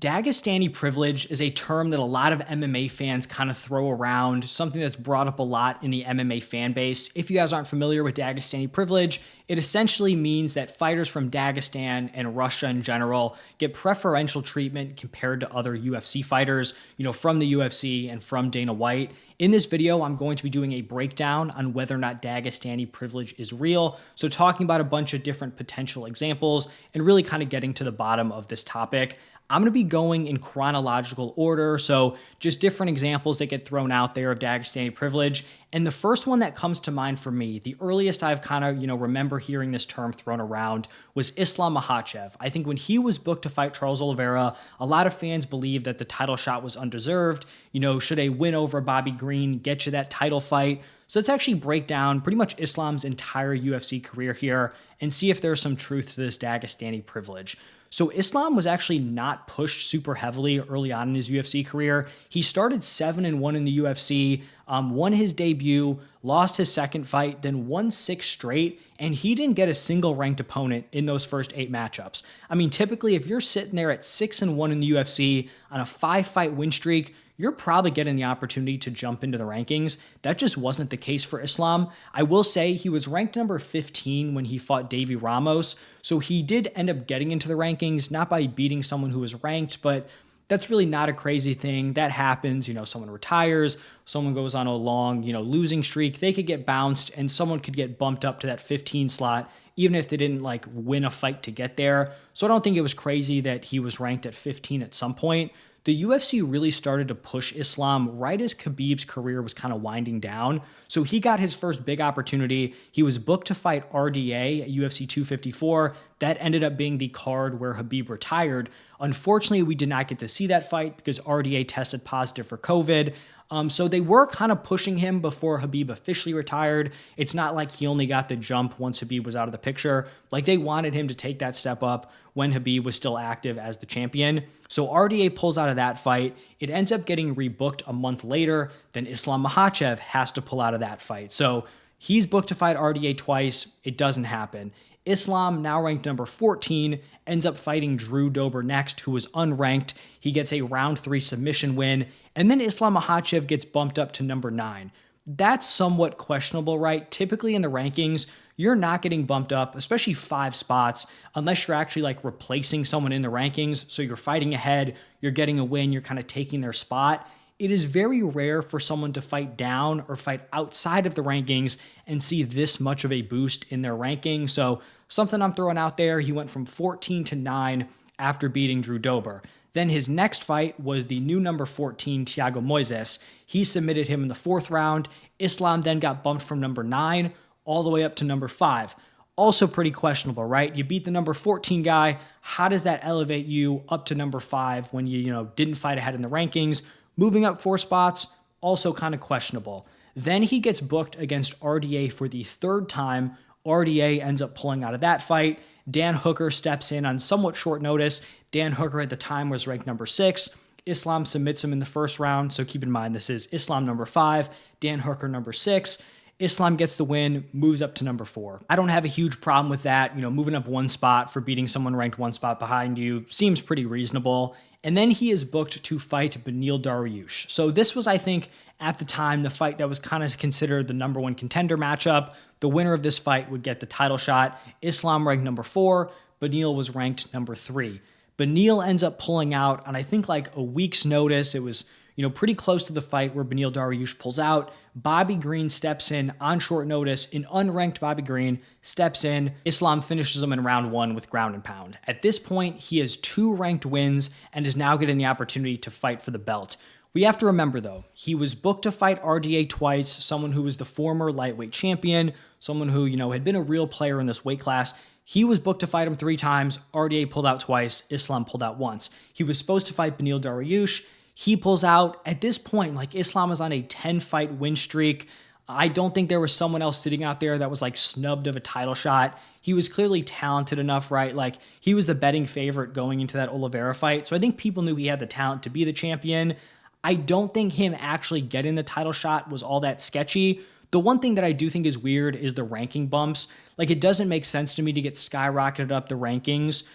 Dagestani privilege is a term that a lot of MMA fans kind of throw around, something that's brought up a lot in the MMA fan base. If you guys aren't familiar with Dagestani privilege, it essentially means that fighters from Dagestan and Russia in general get preferential treatment compared to other UFC fighters, from the UFC and from Dana White. In this video, I'm going to be doing a breakdown on whether or not Dagestani privilege is real. So talking about a bunch of different potential examples and really kind of getting to the bottom of this topic. I'm going to be going in chronological order, so just different examples that get thrown out there of Dagestani privilege. And the first one that comes to mind for me, the earliest I've kind of, remember hearing this term thrown around was Islam Makhachev. I think when he was booked to fight Charles Oliveira, a lot of fans believed that the title shot was undeserved. Should a win over Bobby Green get you that title fight? So let's actually break down pretty much Islam's entire UFC career here and see if there's some truth to this Dagestani privilege. So Islam was actually not pushed super heavily early on in his UFC career. He started 7-1 in the UFC, won his debut, lost his second fight, then won 6 straight, and he didn't get a single ranked opponent in those first 8 matchups. I mean, typically, if you're sitting there at 6-1 in the UFC on a 5-fight win streak, you're probably getting the opportunity to jump into the rankings. That just wasn't the case for Islam. I will say he was ranked number 15 when he fought Davy Ramos, so he did end up getting into the rankings, not by beating someone who was ranked, but that's really not a crazy thing. That happens. Someone retires, someone goes on a long, losing streak. They could get bounced and someone could get bumped up to that 15 slot, even if they didn't win a fight to get there. So I don't think it was crazy that he was ranked at 15 at some point. The UFC really started to push Islam right as Khabib's career was kind of winding down. So he got his first big opportunity. He was booked to fight RDA at UFC 254. That ended up being the card where Khabib retired. Unfortunately, we did not get to see that fight because RDA tested positive for COVID. So they were kind of pushing him before Khabib officially retired. It's not like he only got the jump once Khabib was out of the picture. They wanted him to take that step up when Khabib was still active as the champion. So RDA pulls out of that fight. It ends up getting rebooked a month later. Then Islam Makhachev has to pull out of that fight. So he's booked to fight RDA twice. It doesn't happen. Islam, now ranked number 14, ends up fighting Drew Dober next, who was unranked. He gets a round 3 submission win. And then Islam Makhachev gets bumped up to number 9. That's somewhat questionable, right? Typically in the rankings, you're not getting bumped up, especially 5 spots, unless you're actually replacing someone in the rankings. So you're fighting ahead, you're getting a win, you're kind of taking their spot. It is very rare for someone to fight down or fight outside of the rankings and see this much of a boost in their ranking. So something I'm throwing out there, he went from 14 to 9 after beating Drew Dober. Then his next fight was the new number 14, Thiago Moises. He submitted him in the 4th round. Islam then got bumped from number 9 all the way up to number 5. Also pretty questionable, right? You beat the number 14 guy. How does that elevate you up to number 5 when you didn't fight ahead in the rankings? Moving up 4 spots, also kind of questionable. Then he gets booked against RDA for the 3rd time. RDA ends up pulling out of that fight. Dan Hooker steps in on somewhat short notice. Dan Hooker at the time was ranked number 6. Islam submits him in the 1st round. So keep in mind, this is Islam number 5, Dan Hooker number 6. Islam gets the win, moves up to number 4. I don't have a huge problem with that. Moving up 1 spot for beating someone ranked 1 spot behind you seems pretty reasonable. And then he is booked to fight Beneil Dariush. So this was, I think, at the time, the fight that was kind of considered the number 1 contender matchup. The winner of this fight would get the title shot. Islam ranked number 4. Beneil was ranked number 3. Beneil ends up pulling out on, I think, a week's notice. It was, pretty close to the fight where Beneil Dariush pulls out. Bobby Green steps in on short notice. An unranked Bobby Green steps in. Islam finishes him in round 1 with ground and pound. At this point, he has 2 ranked wins and is now getting the opportunity to fight for the belt. We have to remember, though, he was booked to fight RDA twice, someone who was the former lightweight champion, someone who, had been a real player in this weight class. He was booked to fight him 3 times. RDA pulled out twice. Islam pulled out once. He was supposed to fight Beneil Dariush. He pulls out. At this point, Islam is on a 10-fight win streak. I don't think there was someone else sitting out there that was snubbed of a title shot. He was clearly talented enough, right? He was the betting favorite going into that Oliveira fight. So I think people knew he had the talent to be the champion. I don't think him actually getting the title shot was all that sketchy. The one thing that I do think is weird is the ranking bumps. It doesn't make sense to me to get skyrocketed up the rankings,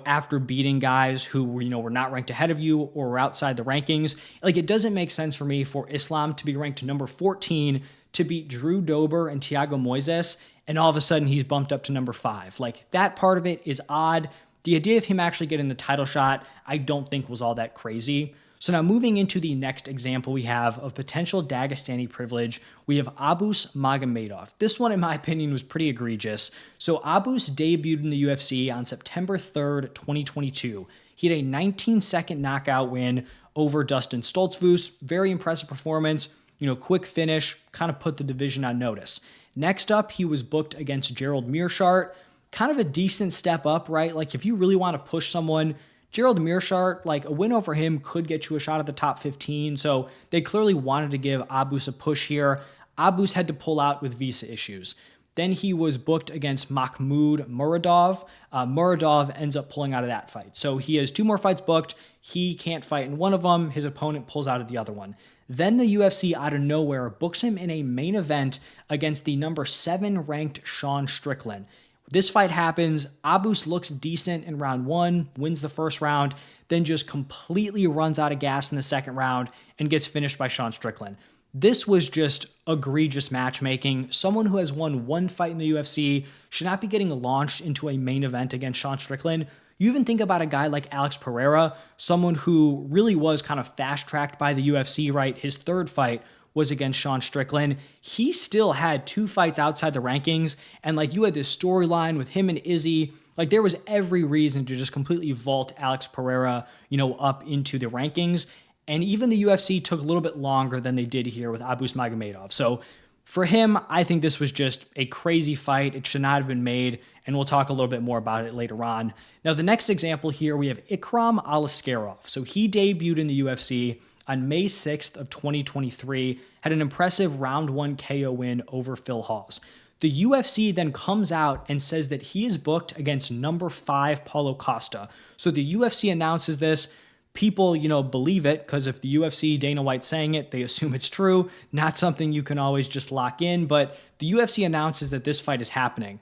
after beating guys who were not ranked ahead of you or were outside the rankings. Like, it doesn't make sense for me for Islam to be ranked number 14 to beat Drew Dober and Thiago Moises, and all of a sudden he's bumped up to number 5. Like, that part of it is odd. The idea of him actually getting the title shot, I don't think was all that crazy. So now moving into the next example we have of potential Dagestani privilege, we have Abus Magomedov. This one, in my opinion, was pretty egregious. So Abus debuted in the UFC on September 3rd, 2022. He had a 19-second knockout win over Dustin Stoltzfus. Very impressive performance, quick finish, kind of put the division on notice. Next up, he was booked against Gerald Meerschaert. Kind of a decent step up, right? Like, if you really want to push someone, Gerald Meerschaert, like, a win over him could get you a shot at the top 15. So they clearly wanted to give Abus a push here. Abus had to pull out with visa issues. Then he was booked against Mahmoud Muradov. Muradov ends up pulling out of that fight. So he has 2 more fights booked. He can't fight in one of them. His opponent pulls out of the other one. Then the UFC, out of nowhere, books him in a main event against the number 7 ranked Sean Strickland. This fight happens. Abus looks decent in round 1, wins the first round, then just completely runs out of gas in the second round and gets finished by Sean Strickland. This was just egregious matchmaking. Someone who has won 1 fight in the UFC should not be getting launched into a main event against Sean Strickland. You even think about a guy like Alex Pereira, someone who really was kind of fast-tracked by the UFC, right? His 3rd fight was against Sean Strickland. He still had 2 fights outside the rankings, and like, you had this storyline with him and Izzy. Like, there was every reason to just completely vault Alex Pereira, up into the rankings. And even the UFC took a little bit longer than they did here with Abus Magomedov. So for him, I think this was just a crazy fight. It should not have been made, and we'll talk a little bit more about it later on. Now, the next example here, we have Ikram Aliskerov. So he debuted in the UFC on May 6th of 2023, had an impressive round 1 KO win over Phil Hawes. The UFC then comes out and says that he is booked against number 5 Paulo Costa. So the UFC announces this. People, believe it, because if the UFC, Dana White's saying it, they assume it's true. Not something you can always just lock in, but the UFC announces that this fight is happening.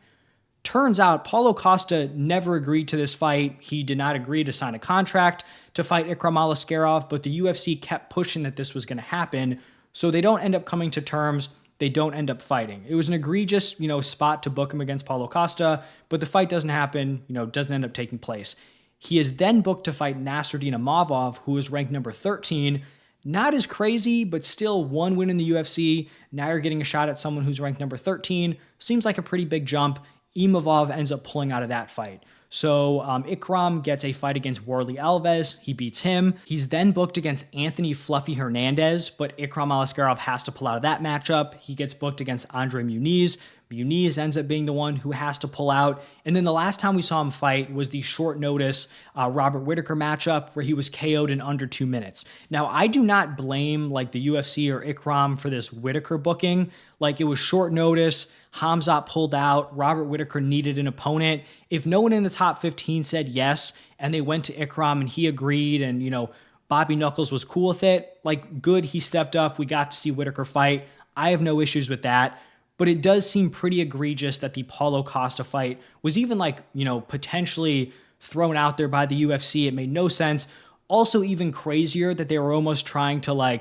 Turns out Paulo Costa never agreed to this fight. He did not agree to sign a contract to fight Ikram Aliskerov, but the UFC kept pushing that this was going to happen, so they don't end up coming to terms. They don't end up fighting. It was an egregious, spot to book him against Paulo Costa, but the fight doesn't happen, doesn't end up taking place. He is then booked to fight Nasruddin Imavov, who is ranked number 13. Not as crazy, but still 1 win in the UFC. Now you're getting a shot at someone who's ranked number 13. Seems like a pretty big jump. Imavov ends up pulling out of that fight. So Ikram gets a fight against Warley Alves. He beats him. He's then booked against Anthony Fluffy Hernandez, but Ikram Aliskerov has to pull out of that matchup. He gets booked against Andre Muniz. Muniz ends up being the one who has to pull out. And then the last time we saw him fight was the short notice Robert Whittaker matchup where he was KO'd in under 2 minutes. Now, I do not blame the UFC or Ikram for this Whittaker booking. It was short notice. Hamzat pulled out. Robert Whittaker needed an opponent. If no one in the top 15 said yes and they went to Ikram and he agreed and, Bobby Knuckles was cool with it, good, he stepped up. We got to see Whittaker fight. I have no issues with that. But it does seem pretty egregious that the Paulo Costa fight was even potentially thrown out there by the UFC. It made no sense. Also, even crazier that they were almost trying to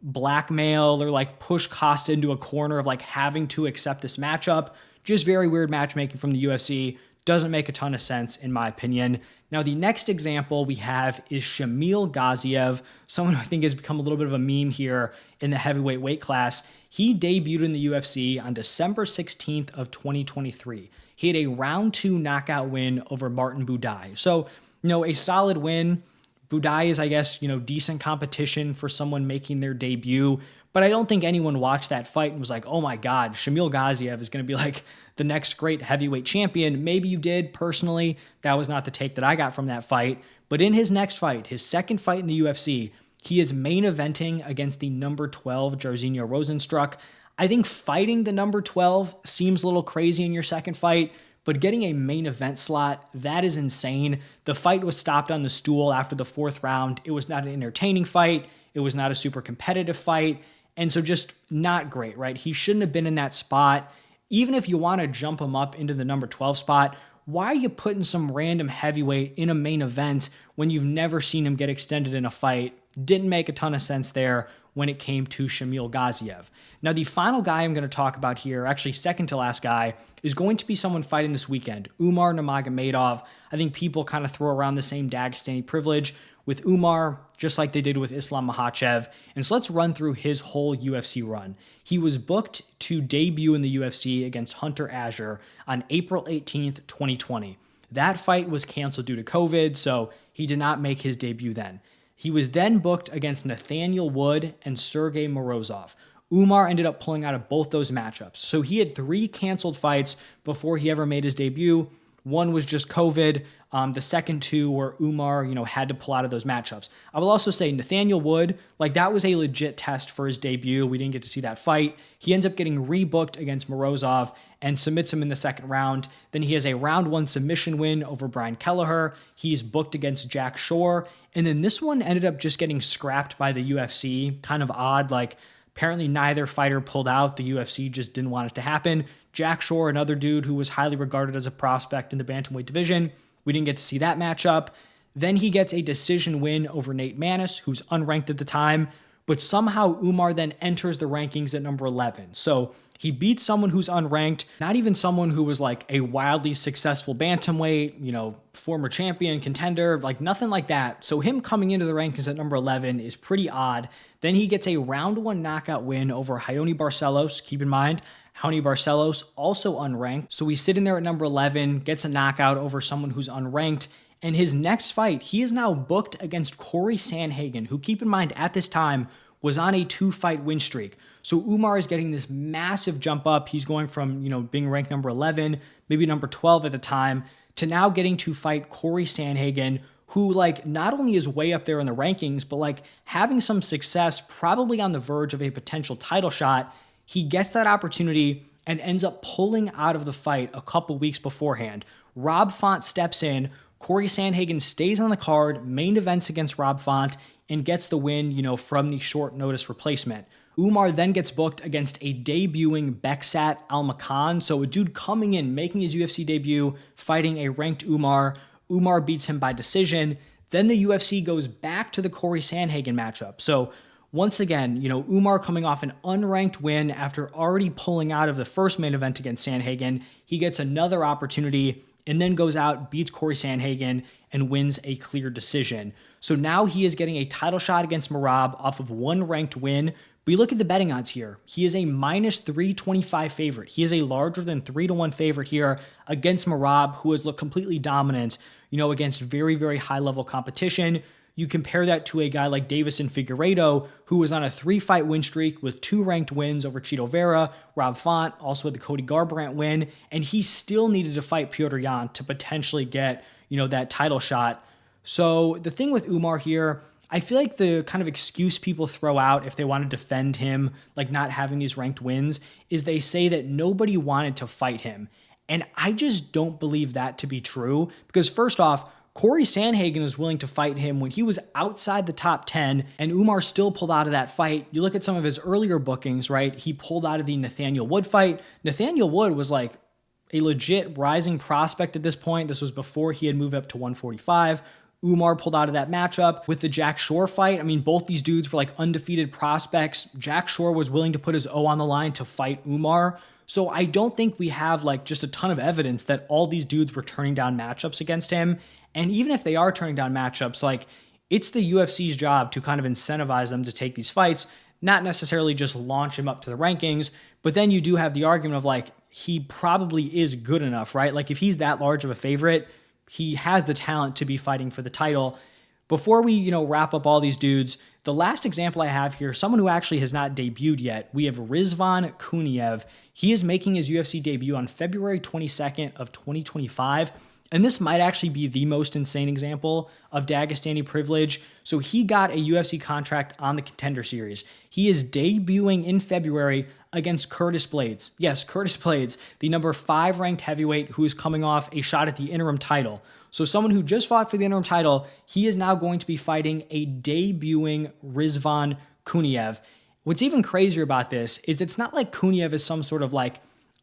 blackmail or push Costa into a corner of having to accept this matchup. Just very weird matchmaking from the UFC. Doesn't make a ton of sense in my opinion. Now, the next example we have is Shamil Gaziev, someone who I think has become a little bit of a meme here in the heavyweight weight class. He debuted in the UFC on December 16th of 2023. He had a round 2 knockout win over Martin Buday. So, a solid win. Buday is, I guess, decent competition for someone making their debut. But I don't think anyone watched that fight and was like, oh my God, Shamil Gaziev is going to be the next great heavyweight champion. Maybe you did. Personally, that was not the take that I got from that fight. But in his next fight, his second fight in the UFC, he is main eventing against the number 12 Jairzinho Rozenstruik. I think fighting the number 12 seems a little crazy in your second fight, but getting a main event slot, that is insane. The fight was stopped on the stool after the 4th round. It was not an entertaining fight. It was not a super competitive fight. And so just not great, right? He shouldn't have been in that spot. Even if you want to jump him up into the number 12 spot, why are you putting some random heavyweight in a main event when you've never seen him get extended in a fight? Didn't make a ton of sense there when it came to Shamil Gaziev. Now, the final guy I'm going to talk about here, actually second to last guy, is going to be someone fighting this weekend, Umar Nurmagomedov. I think people kind of throw around the same Dagestani privilege with Umar, just like they did with Islam Makhachev. And so let's run through his whole UFC run. He was booked to debut in the UFC against Hunter Azure on April 18th, 2020. That fight was canceled due to COVID, so he did not make his debut then. He was then booked against Nathaniel Wood and Sergey Morozov. Umar ended up pulling out of both those matchups. So he had 3 canceled fights before he ever made his debut. One was just COVID. The second 2 were Umar, had to pull out of those matchups. I will also say Nathaniel Wood, that was a legit test for his debut. We didn't get to see that fight. He ends up getting rebooked against Morozov and submits him in the second round. Then he has a round 1 submission win over Brian Kelleher. He's booked against Jack Shore. And then this one ended up just getting scrapped by the UFC. Kind of odd, apparently neither fighter pulled out. The UFC just didn't want it to happen. Jack Shore, another dude who was highly regarded as a prospect in the bantamweight division. We didn't get to see that matchup. Then he gets a decision win over Nate Maness, who's unranked at the time. But somehow Umar then enters the rankings at number 11. So he beats someone who's unranked, not even someone who was a wildly successful bantamweight, former champion, contender, nothing like that. So him coming into the rankings at number 11 is pretty odd. Then he gets a round 1 knockout win over Raoni Barcelos. Keep in mind, Raoni Barcelos also unranked. So he's sitting there at number 11, gets a knockout over someone who's unranked. And his next fight, he is now booked against Corey Sandhagen, who, keep in mind, at this time was on a 2-fight win streak. So Umar is getting this massive jump up. He's going from, being ranked number 11, maybe number 12 at the time, to now getting to fight Corey Sandhagen, who not only is way up there in the rankings, but having some success, probably on the verge of a potential title shot. He gets that opportunity and ends up pulling out of the fight a couple weeks beforehand. Rob Font steps in. Corey Sandhagen stays on the card, main events against Rob Font, and gets the win, from the short notice replacement. Umar then gets booked against a debuting Beksat Almakhan. So a dude coming in, making his UFC debut, fighting a ranked Umar. Umar beats him by decision. Then the UFC goes back to the Corey Sandhagen matchup. So once again, Umar coming off an unranked win after already pulling out of the first main event against Sandhagen. He gets another opportunity and then goes out, beats Corey Sandhagen, and wins a clear decision. So now he is getting a title shot against Merab off of 1 ranked win. We look at the betting odds here. He is a minus 325 favorite. He is a larger than 3-1 favorite here against Merab, who has looked completely dominant, against very, very high level competition. You compare that to a guy like Davison Figueiredo, who was on a 3-fight win streak with 2 ranked wins over Chito Vera, Rob Font, also had the Cody Garbrandt win, and he still needed to fight Petr Yan to potentially get, that title shot. So the thing with Umar here, I feel like the kind of excuse people throw out if they want to defend him, not having these ranked wins, is they say that nobody wanted to fight him. And I just don't believe that to be true, because first off, Corey Sandhagen was willing to fight him when he was outside the top 10, and Umar still pulled out of that fight. You look at some of his earlier bookings, right? He pulled out of the Nathaniel Wood fight. Nathaniel Wood was a legit rising prospect at this point. This was before he had moved up to 145. Umar pulled out of that matchup. With the Jack Shore fight, both these dudes were undefeated prospects. Jack Shore was willing to put his O on the line to fight Umar. So I don't think we have just a ton of evidence that all these dudes were turning down matchups against him. And even if they are turning down matchups, it's the UFC's job to kind of incentivize them to take these fights, not necessarily just launch him up to the rankings. But then you do have the argument of he probably is good enough, right? If he's that large of a favorite, he has the talent to be fighting for the title. Before we, wrap up all these dudes, the last example I have here, someone who actually has not debuted yet, we have Rizvan Kuniev. He is making his UFC debut on February 22nd of 2025. And this might actually be the most insane example of Dagestani privilege. So he got a UFC contract on the Contender Series. He is debuting in February against Curtis Blades. Yes, Curtis Blades, the number 5 ranked heavyweight who is coming off a shot at the interim title. So someone who just fought for the interim title, he is now going to be fighting a debuting Rizvan Kuniev. What's even crazier about this is it's not like Kuniev is some sort of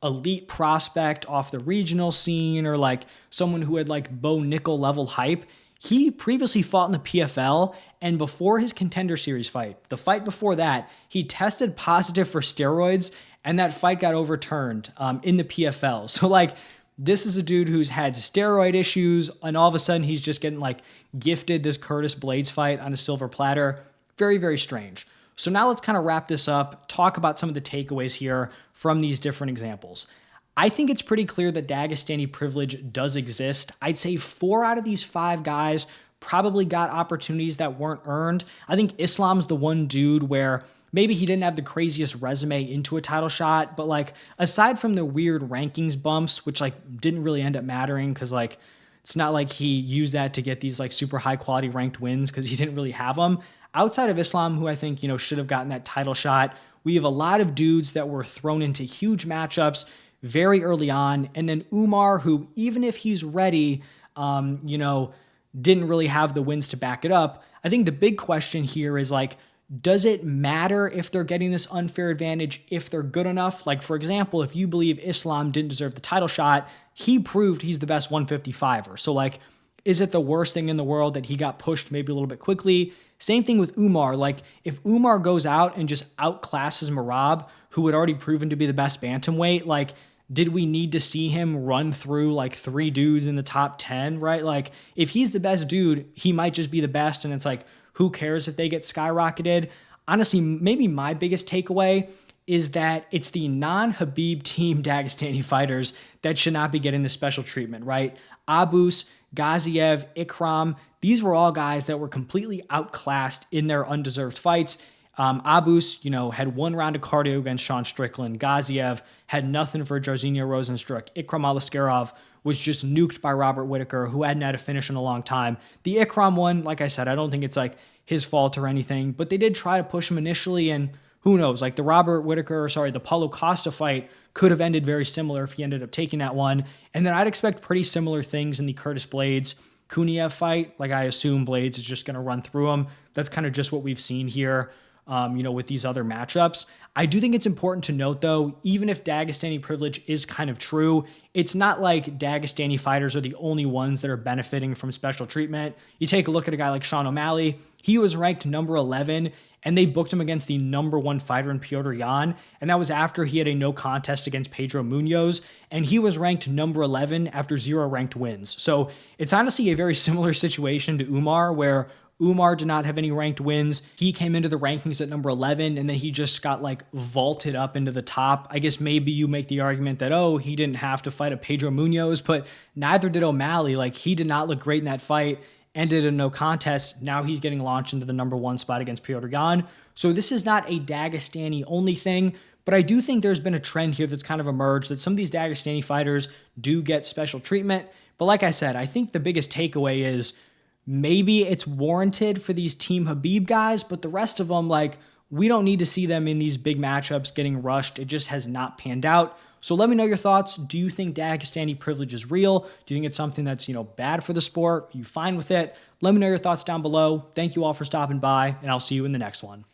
elite prospect off the regional scene or like someone who had like Bo Nickel level hype. He previously fought in the PFL, and before his Contender Series fight, the fight before that, he tested positive for steroids, and that fight got overturned in the PFL. So like, this is a dude who's had steroid issues, and all of a sudden he's just getting like gifted this Curtis Blades fight on a silver platter. Very, very strange. So now let's kind of wrap this up, talk about some of the takeaways here from these different examples. I think it's pretty clear that Dagestani privilege does exist. I'd say 4 out of these 5 guys probably got opportunities that weren't earned. I think Islam's the one dude where maybe he didn't have the craziest resume into a title shot, but like aside from the weird rankings bumps, which like didn't really end up mattering because like it's not like he used that to get these like super high quality ranked wins because he didn't really have them. Outside of Islam, who I think, should have gotten that title shot, we have a lot of dudes that were thrown into huge matchups very early on. And then Umar, who even if he's ready, didn't really have the wins to back it up. I think the big question here is like, does it matter if they're getting this unfair advantage if they're good enough? Like, for example, if you believe Islam didn't deserve the title shot, he proved he's the best 155er. So like, is it the worst thing in the world that he got pushed maybe a little bit quickly? Same thing with Umar. Like, if Umar goes out and just outclasses Merab, who had already proven to be the best bantamweight, like, did we need to see him run through like 3 dudes in the top 10, right? Like, if he's the best dude, he might just be the best, and it's like, who cares if they get skyrocketed? Honestly, maybe my biggest takeaway is that it's the non-Habib team Dagestani fighters that should not be getting the special treatment, right? Abus, Gaziev, Ikram, these were all guys that were completely outclassed in their undeserved fights. Abus, had 1 round of cardio against Sean Strickland. Gaziev had nothing for Jairzinho Rozenstruik. Ikram Alaskarov was just nuked by Robert Whitaker, who hadn't had a finish in a long time. The Ikram one, like I said, I don't think it's like his fault or anything, but they did try to push him initially, and who knows, like the Paulo Costa fight could have ended very similar if he ended up taking that one. And then I'd expect pretty similar things in the Curtis Blades Kuniev fight. Like, I assume Blades is just going to run through him. That's kind of just what we've seen here, with these other matchups. I do think it's important to note, though, even if Dagestani privilege is kind of true, it's not like Dagestani fighters are the only ones that are benefiting from special treatment. You take a look at a guy like Sean O'Malley. He was ranked number 11, and they booked him against the number 1 fighter in Piotr Jan, and that was after he had a no contest against Pedro Munoz, and he was ranked number 11 after 0 ranked wins. So it's honestly a very similar situation to Umar, where Umar did not have any ranked wins. He came into the rankings at number 11, and then he just got like vaulted up into the top. I guess maybe you make the argument that, he didn't have to fight a Pedro Munoz, but neither did O'Malley. Like, he did not look great in that fight, ended in no contest. Now he's getting launched into the number 1 spot against Piotr Jan. So this is not a Dagestani only thing, but I do think there's been a trend here that's kind of emerged that some of these Dagestani fighters do get special treatment. But like I said, I think the biggest takeaway is maybe it's warranted for these Team Habib guys, but the rest of them, like, we don't need to see them in these big matchups getting rushed. It just has not panned out. So let me know your thoughts. Do you think Dagestani privilege is real? Do you think it's something that's, bad for the sport? Are you fine with it? Let me know your thoughts down below. Thank you all for stopping by, and I'll see you in the next one.